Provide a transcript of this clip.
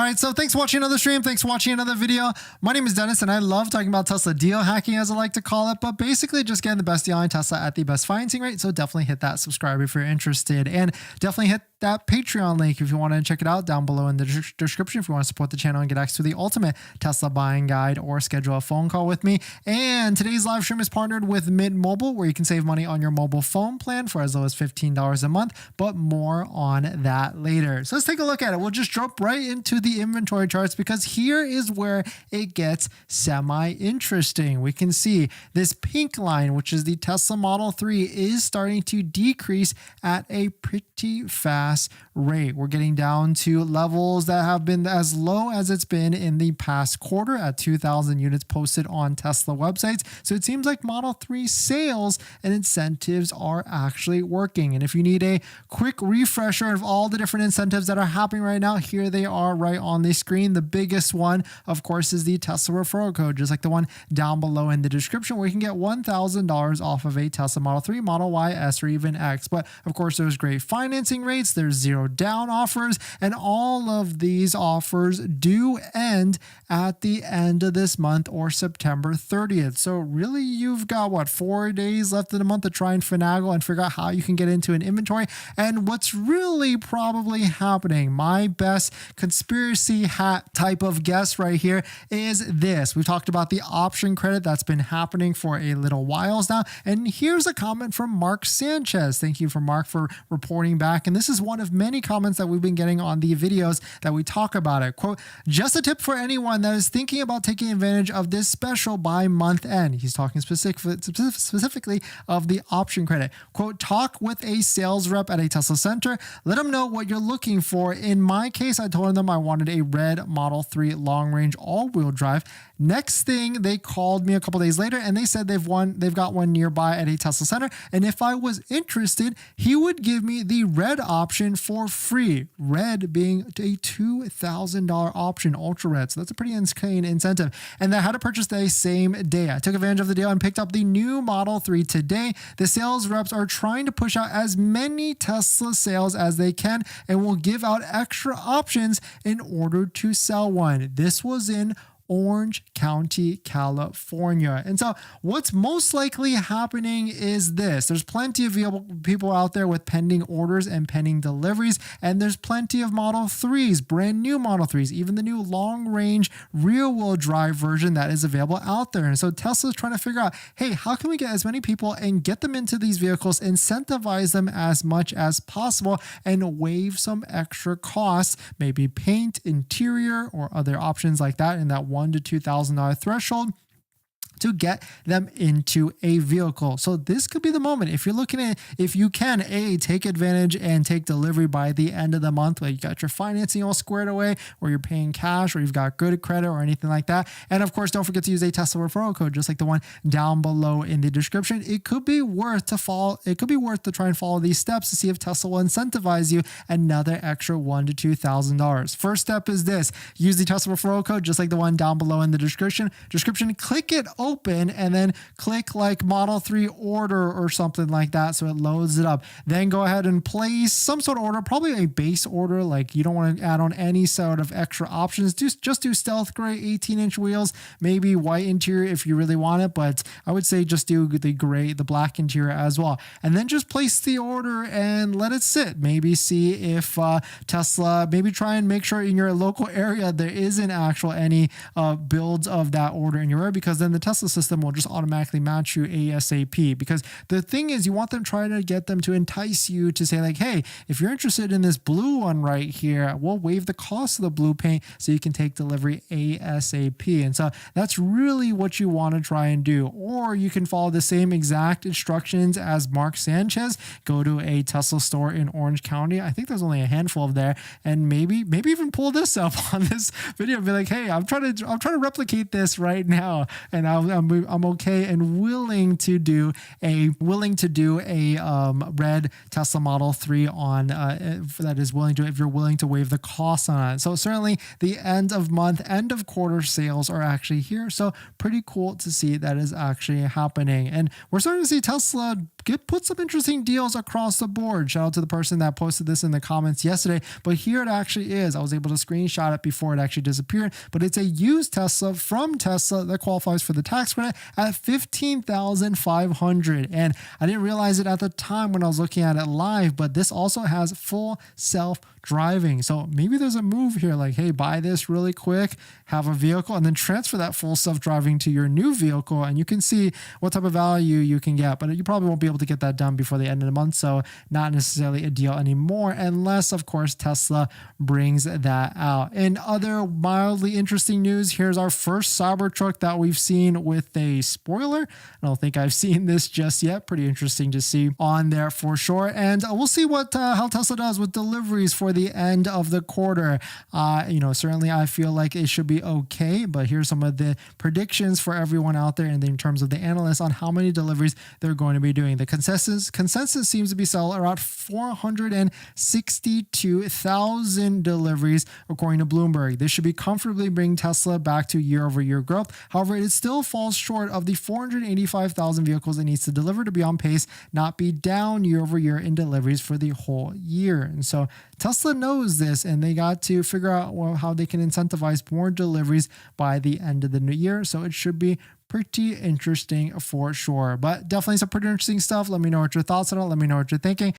right, so thanks for watching another stream. Thanks for watching another video. My name is Dennis, and I love talking about Tesla deal hacking, as I like to call it, but basically just getting the best deal on Tesla at the best financing rate. So definitely hit that subscribe if you're interested, and definitely hit that Patreon link if you want to check it out down below in the description if you want to support the channel and get access to the ultimate Tesla buying guide or schedule a phone call with me. And today's live stream is partnered with Mint Mobile, where you can save money on your mobile phone plan for as low as $15 a month, but more on that later. So let's take a look at it. We'll just jump right into the inventory charts, because here is where it gets semi-interesting. We can see this pink line, which is the Tesla Model 3, is starting to decrease at a pretty fast rate. We're getting down to levels that have been as low as it's been in the past quarter at 2,000 units posted on Tesla websites. So it seems like Model 3 sales and incentives are actually working. And if you need a quick refresher of all the different incentives that are happening right now, here they are right on the screen. The biggest one, of course, is the Tesla referral code, just like the one down below in the description, where you can get $1,000 off of a Tesla Model 3, Model Y, S, or even X. But of course, there's great financing rates, there's zero down offers, and all of these offers do end at the end of this month or September 30th. So really, you've got what, 4 days left in the month to try and finagle and figure out how you can get into an inventory. And what's really probably happening, my best conspiracy hat type of guess right here, is this. We've talked about the option credit that's been happening for a little while now. And here's a comment from Mark Sanchez. Thank you for Mark for reporting back. And this is one of many comments that we've been getting on the videos that we talk about it. Quote, just a tip for anyone that is thinking about taking advantage of this special by month end. He's talking specifically of the option credit. Quote, talk with a sales rep at a Tesla center. Let them know what you're looking for. In my case, I told them I wanted a red Model 3 long range all-wheel drive. Next thing, they called me a couple days later and they said they've got one nearby at a Tesla center. And if I was interested, he would give me the red option for free. Red being a $2,000 option, ultra red. So that's a pretty insane incentive. And I had to purchase the same day. I took advantage of the deal and picked up the new Model 3 today. The sales reps are trying to push out as many Tesla sales as they can and will give out extra options in order to sell one. This was in Orange County, California. And so what's most likely happening is this. There's plenty of people out there with pending orders and pending deliveries, and there's plenty of Model 3s, brand new Model 3s, even the new long-range rear-wheel drive version that is available out there. And so Tesla's trying to figure out, hey, how can we get as many people and get them into these vehicles, incentivize them as much as possible, and waive some extra costs, maybe paint, interior, or other options like that in that $1,000 to $2,000 threshold, to get them into a vehicle. So this could be the moment. If you're looking at, if you can, take advantage and take delivery by the end of the month, where you got your financing all squared away, or you're paying cash, or you've got good credit or anything like that. And of course, don't forget to use a Tesla referral code, just like the one down below in the description. It could be worth to try and follow these steps to see if Tesla will incentivize you another extra $1,000 to $2,000. First step is this: use the Tesla referral code, just like the one down below in the description. Click it open and then click like Model 3 order or something like that, so it loads it up. Then go ahead and place some sort of order, probably a base order, like you don't want to add on any sort of extra options. Just do stealth gray 18-inch wheels, maybe white interior if you really want it, but I would say just do the black interior as well. And then just place the order and let it sit. Maybe see if Tesla, maybe try and make sure in your local area there isn't any builds of that order in your area, because then the Tesla system will just automatically match you ASAP. Because the thing is, you want them trying to get them to entice you to say like, hey, if you're interested in this blue one right here, we'll waive the cost of the blue paint so you can take delivery ASAP. And so that's really what you want to try and do. Or you can follow the same exact instructions as Mark Sanchez. Go to a Tesla store in Orange County. I think there's only a handful of there, and maybe even pull this up on this video and be like, hey, I'm trying to replicate this right now, and I'll I'm okay and willing to do a red Tesla Model 3 on that is willing to, if you're willing to waive the cost on it. So certainly the end of month, end of quarter sales are actually here. So pretty cool to see that is actually happening. And we're starting to see Tesla put some interesting deals across the board. Shout out to the person that posted this in the comments yesterday, but here it actually is. I was able to screenshot it before it actually disappeared, but it's a used Tesla from Tesla that qualifies for the tax credit at $15,500. And I didn't realize it at the time when I was looking at it live, but this also has full self-driving. So maybe there's a move here like, hey, buy this really quick, have a vehicle, and then transfer that full self-driving to your new vehicle, and you can see what type of value you can get. But you probably won't be able to get that done before the end of the month, so not necessarily a deal anymore, unless, of course, Tesla brings that out. In other mildly interesting news, here's our first Cybertruck that we've seen with a spoiler. I don't think I've seen this just yet. Pretty interesting to see on there for sure. And we'll see what how Tesla does with deliveries for the end of the quarter. Certainly I feel like it should be okay, but here's some of the predictions for everyone out there and in terms of the analysts on how many deliveries they're going to be doing. The consensus seems to be selling around 462,000 deliveries according to Bloomberg. This should be comfortably bring Tesla back to year-over-year growth. However, it still falls short of the 485,000 vehicles it needs to deliver to be on pace, not be down year-over-year in deliveries for the whole year. And so Tesla knows this, and they got to figure out how they can incentivize more deliveries by the end of the new year. So it should be pretty interesting for sure. But definitely some pretty interesting stuff. Let me know what your thoughts on it. Let me know what you're thinking.